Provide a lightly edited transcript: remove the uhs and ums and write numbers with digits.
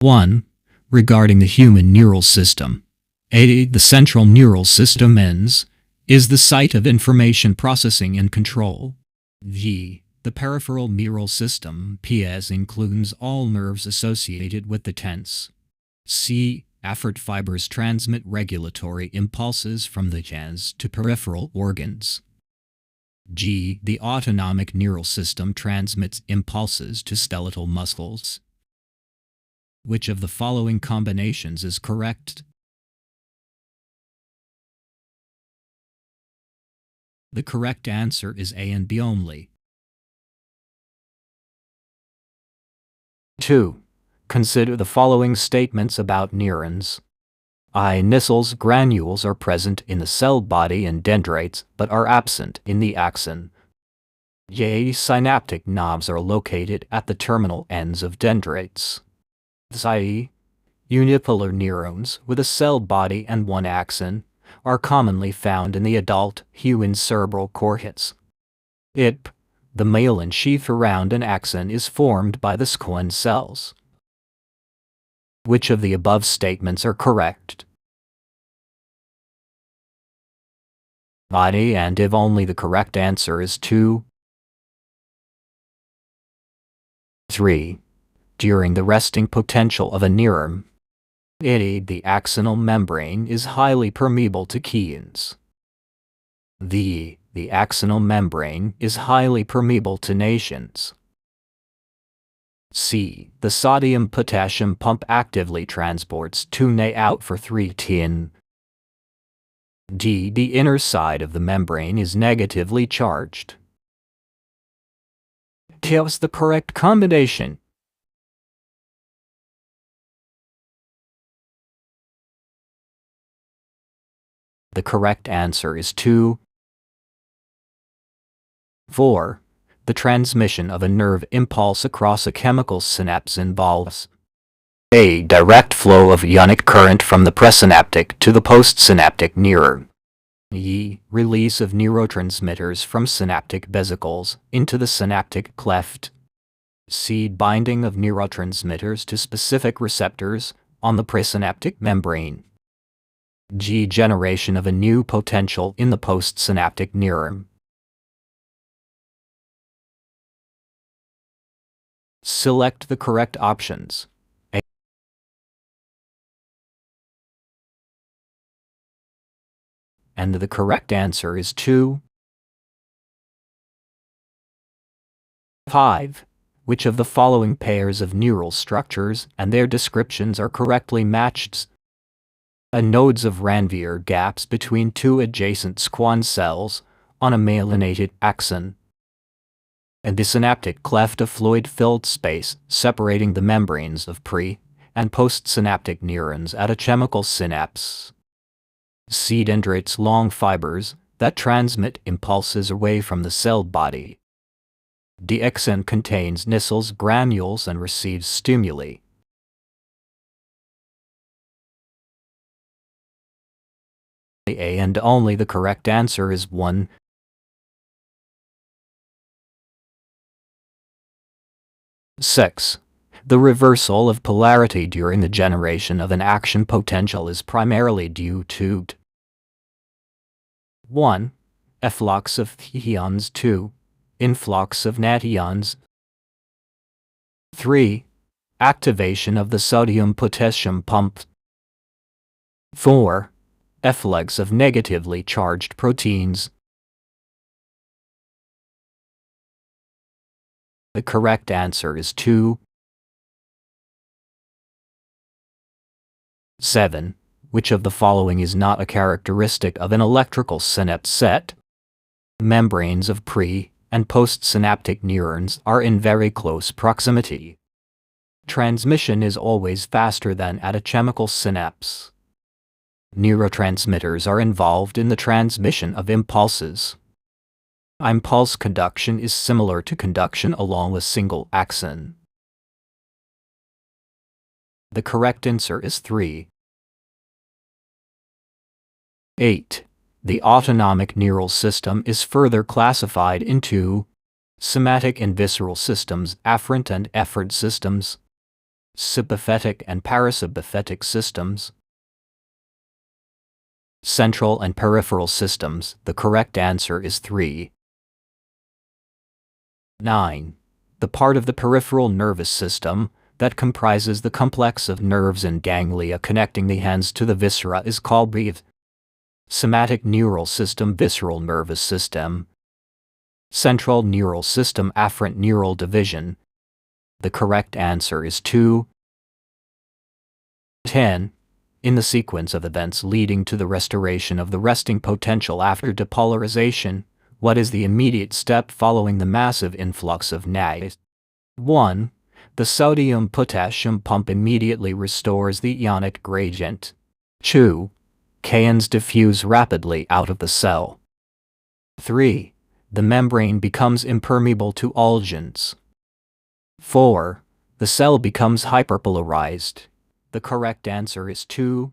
1. Regarding the human neural system. A. The central neural system is the site of information processing and control. V. The peripheral neural system PS includes all nerves associated with the tense. C. Afferent fibers transmit regulatory impulses from the gans to peripheral organs. G. The autonomic neural system transmits impulses to skeletal muscles. Which of the following combinations is correct? The correct answer is A and B only. 2. Consider the following statements about neurons. I. Nissls granules are present in the cell body and dendrites but are absent in the axon. J. Synaptic knobs are located at the terminal ends of dendrites. I. Unipolar neurons with a cell body and one axon are commonly found in the adult human cerebral cortex. IP. The myelin sheath around an axon is formed by the Schwann cells. Which of the above statements are correct? I and if only. The correct answer is 2. 3. During the resting potential of a neuron, the axonal membrane is highly permeable to Qiestions. The axonal membrane is highly permeable to nations. C. The sodium-potassium pump actively transports 2 Na out for 3 tin. D. The inner side of the membrane is negatively charged. Tell us the correct combination. The correct answer is 2. 4. The transmission of a nerve impulse across a chemical synapse involves A. Direct flow of ionic current from the presynaptic to the postsynaptic neuron. E. Release of neurotransmitters from synaptic vesicles into the synaptic cleft. C. Binding of neurotransmitters to specific receptors on the presynaptic membrane. G. Generation of a new potential in the postsynaptic neuron. Select the correct options. A. And the correct answer is 2. 5. Which of the following pairs of neural structures and their descriptions are correctly matched? A. Nodes of Ranvier gaps between 2 adjacent Schwann cells on a myelinated axon. And the synaptic cleft, a fluid-filled space separating the membranes of pre- and postsynaptic neurons at a chemical synapse. C. Dendrites long fibers that transmit impulses away from the cell body. The axon contains Nissls granules and receives stimuli. The A and only. The correct answer is 1. 6. The reversal of polarity during the generation of an action potential is primarily due to 1. Efflux of ions. 2. Influx of nations. 3. Activation of the sodium-potassium pump. 4. Efflux of negatively charged proteins. The correct answer is 2. 7. Which of the following is not a characteristic of an electrical synapse set? Membranes of pre- and postsynaptic neurons are in very close proximity. Transmission is always faster than at a chemical synapse. Neurotransmitters are involved in the transmission of impulses. Impulse conduction is similar to conduction along a single axon. The correct answer is 3. 8. The autonomic neural system is further classified into somatic and visceral systems, afferent and efferent systems. Sympathetic and parasympathetic systems. Central and peripheral systems. The correct answer is 3. 9. The part of the peripheral nervous system that comprises the complex of nerves and ganglia connecting the hands to the viscera is called the somatic neural system, visceral nervous system. Central neural system, afferent neural division. The correct answer is 2. 10. In the sequence of events leading to the restoration of the resting potential after depolarization, what is the immediate step following the massive influx of NEET? 1. The sodium-potassium pump immediately restores the ionic gradient. 2. Qiestions diffuse rapidly out of the cell. 3. The membrane becomes impermeable to all agents. 4. The cell becomes hyperpolarized. The correct answer is 2.